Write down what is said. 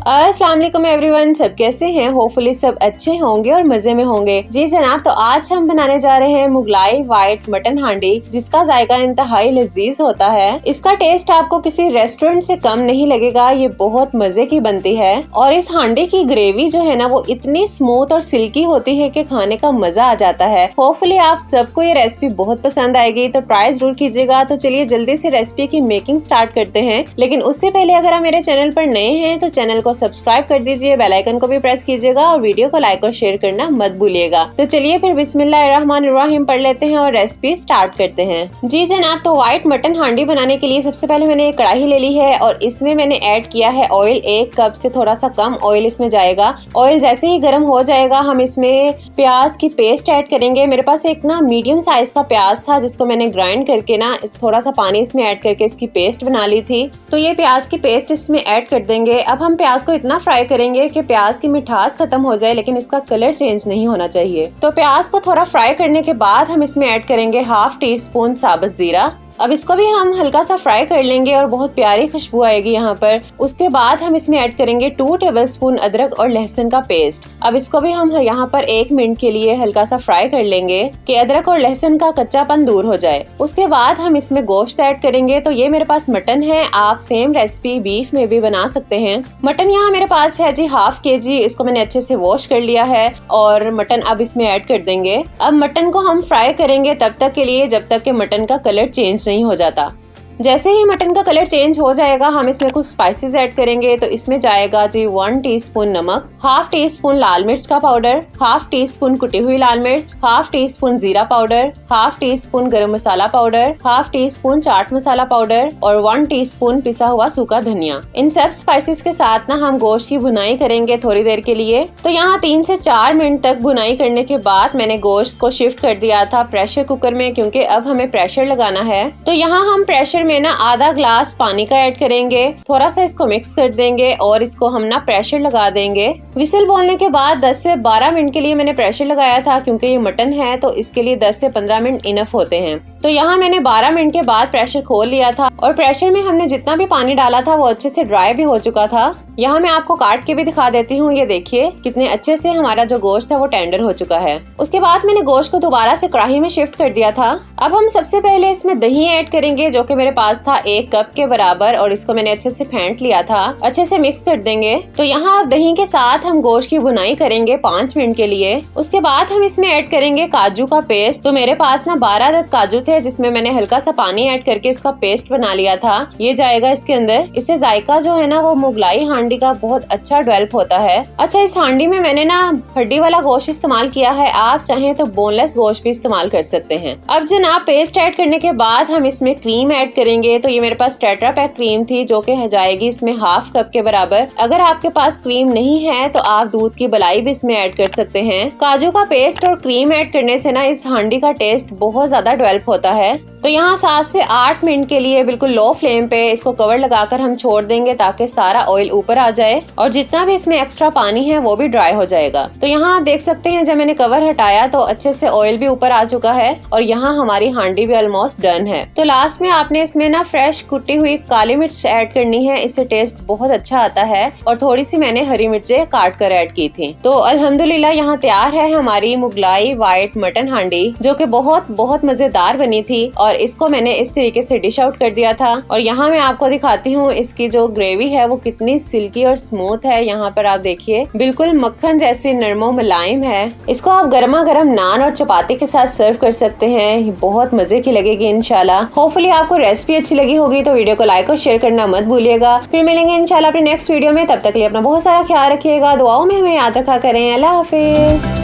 अस्सलाम वालेकुम एवरीवन, सब कैसे हैं? होपफुली सब अच्छे होंगे और मजे में होंगे। जी जनाब, तो आज हम बनाने जा रहे हैं मुगलाई वाइट मटन हांडी, जिसका जायका इंतहाई लजीज होता है। इसका टेस्ट आपको किसी रेस्टोरेंट से कम नहीं लगेगा। ये बहुत मजे की बनती है और इस हांडी की ग्रेवी जो है ना वो इतनी स्मूथ और सिल्की होती है कि खाने का मजा आ जाता है। होपफुली आप सबको ये रेसिपी बहुत पसंद आएगी, तो ट्राई जरूर कीजिएगा। तो चलिए जल्दी से रेसिपी की मेकिंग स्टार्ट करते हैं, लेकिन उससे पहले अगर आप मेरे चैनल पर नए हैं तो चैनल को सब्सक्राइब कर दीजिए, बेल आइकन को भी प्रेस कीजिएगा और वीडियो को लाइक और शेयर करना मत भूलिएगा। तो चलिए फिर बिस्मिल्लाहिर्रहमानिर्रहीम पढ़ लेते हैं और रेसिपी स्टार्ट करते हैं। जी जनाब, तो व्हाइट मटन हांडी बनाने के लिए सबसे पहले मैंने एक कढ़ाई ले ली है और इसमें मैंने ऐड किया है ऑयल। 1 कप से थोड़ा सा कम ऑयल इसमें जाएगा। ऑयल जैसे ही गर्म हो जाएगा हम इसमें प्याज की पेस्ट ऐड करेंगे। मेरे पास एक ना मीडियम साइज का प्याज था जिसको मैंने ग्राइंड करके ना थोड़ा सा पानी इसमें ऐड करके इसकी पेस्ट बना ली थी। तो ये प्याज की पेस्ट इसमें ऐड कर देंगे। अब हम प्याज को इतना फ्राई करेंगे कि प्याज की मिठास खत्म हो जाए, लेकिन इसका कलर चेंज नहीं होना चाहिए। तो प्याज को थोड़ा फ्राई करने के बाद हम इसमें ऐड करेंगे 1/2 टीस्पून साबुत जीरा। अब इसको भी हम हल्का सा फ्राई कर लेंगे और बहुत प्यारी खुशबू आएगी यहाँ पर। उसके बाद हम इसमें ऐड करेंगे 2 टेबलस्पून अदरक और लहसुन का पेस्ट। अब इसको भी हम यहाँ पर 1 मिनट के लिए हल्का सा फ्राई कर लेंगे कि अदरक और लहसुन का कच्चापन दूर हो जाए। उसके बाद हम इसमें गोश्त ऐड करेंगे। तो ये मेरे पास मटन है, आप सेम रेसिपी बीफ में भी बना सकते हैं। मटन यहाँ मेरे पास है जी 1/2 kg। इसको मैंने अच्छे से वॉश कर लिया है और मटन अब इसमें ऐड कर देंगे। अब मटन को हम फ्राई करेंगे तब तक के लिए जब तक कि मटन का कलर चेंज नहीं हो जाता। जैसे ही मटन का कलर चेंज हो जाएगा हम इसमें कुछ स्पाइसेस ऐड करेंगे। तो इसमें जाएगा जी 1 टीस्पून नमक, 1/2 टीस्पून लाल मिर्च का पाउडर, 1/2 टीस्पून कुटी हुई लाल मिर्च, 1/2 टीस्पून जीरा पाउडर, 1/2 टीस्पून गरम मसाला powder, 1/2 teaspoon chaat masala powder और 1 टीस्पून पिसा हुआ सूखा धनिया। इन सब स्पाइसेस के साथ ना हम गोश्त की भुनाई करेंगे थोड़ी देर के लिए। तो यहाँ 3 से 4 मिनट तक भुनाई करने के बाद मैंने गोश्त को शिफ्ट कर दिया था प्रेशर कुकर में, क्योंकि अब हमें प्रेशर लगाना है। तो यहाँ हम प्रेशर में ना आधा ग्लास पानी का ऐड करेंगे, थोड़ा सा इसको मिक्स कर देंगे और इसको हम ना प्रेशर लगा देंगे। विसिल बोलने के बाद 10 से 12 मिनट के लिए मैंने प्रेशर लगाया था, क्योंकि ये मटन है तो इसके लिए 10 से 15 मिनट इनफ होते हैं। तो यहाँ मैंने 12 मिनट के बाद प्रेशर खोल लिया था और प्रेशर में हमने जितना भी पानी डाला था वो अच्छे से ड्राई भी हो चुका था। यहाँ मैं आपको काट के भी दिखा देती हूँ। ये देखिए कितने अच्छे से हमारा जो गोश्त है वो टेंडर हो चुका है। उसके बाद मैंने गोश्त को दोबारा से कढ़ाई में शिफ्ट कर दिया था। अब हम सबसे पहले इसमें दही ऐड करेंगे, जो कि मेरे पास था 1 कप के बराबर और इसको मैंने अच्छे से फेंट लिया था। अच्छे से मिक्स कर देंगे। तो यहाँ अब दही के साथ हम गोश्त की भुनाई करेंगे 5 मिनट के लिए। उसके बाद हम इसमें ऐड करेंगे काजू का पेस्ट। तो मेरे पास ना 12 अदद काजू थे, जिसमें मैंने हल्का सा पानी ऐड करके इसका पेस्ट बना लिया था। ये जाएगा इसके अंदर। इससे जायका जो है ना वो मुगलाई हांडी का बहुत अच्छा डेवलप होता है। अच्छा, इस हांडी में मैंने ना हड्डी वाला गोश्त इस्तेमाल किया है, आप चाहें तो बोनलेस गोश्त भी इस्तेमाल कर सकते हैं। अब जनाब पेस्ट ऐड करने के बाद हम इसमें क्रीम ऐड करेंगे। तो ये मेरे पास टेट्रा पैक क्रीम थी, जो कि जाएगी इसमें 1/2 कप के बराबर। अगर आपके पास क्रीम नहीं है तो आप दूध की मलाई भी इसमें ऐड कर सकते हैं। काजू का पेस्ट और क्रीम ऐड करने से ना इस हांडी का टेस्ट बहुत ज्यादा डेवलप होता है। तो यहाँ 7 से 8 मिनट के लिए बिल्कुल लो फ्लेम पे इसको कवर लगाकर हम छोड़ देंगे, ताकि सारा ऑयल ऊपर आ जाए और जितना भी इसमें एक्स्ट्रा पानी है वो भी ड्राई हो जाएगा। तो यहाँ आप देख सकते हैं जब मैंने कवर हटाया तो अच्छे से ऑयल भी ऊपर आ चुका है और यहाँ हमारी हांडी भी ऑलमोस्ट डन है। तो लास्ट में आपने इसमें ना फ्रेश कुटी हुई काली मिर्च ऐड करनी है, इससे टेस्ट बहुत अच्छा आता है। और थोड़ी सी मैंने हरी मिर्चें काट कर ऐड की थी। तो अल्हम्दुलिल्लाह यहाँ तैयार है हमारी मुगलाई व्हाइट मटन हांडी, जो कि बहुत मजेदार बनी थी। और इसको मैंने इस तरीके से डिश आउट कर दिया था। और यहाँ मैं आपको दिखाती हूँ इसकी जो ग्रेवी है वो कितनी सिल्की और स्मूथ है। यहाँ पर आप देखिए बिल्कुल मक्खन जैसी नरमो मुलायम है। इसको आप गर्मा गर्म नान और चपाती के साथ सर्व कर सकते हैं। बहुत मजे की लगेगी इंशाल्लाह। होपफुली आपको रेसिपी अच्छी लगी होगी, तो वीडियो को लाइक और शेयर करना मत भूलिएगा। फिर मिलेंगे इंशाल्लाह अपने नेक्स्ट वीडियो में। तब तक के लिए अपना बहुत सारा ख्याल रखिएगा, दुआओं में हमें याद रखा करें। अल्लाह हाफिज।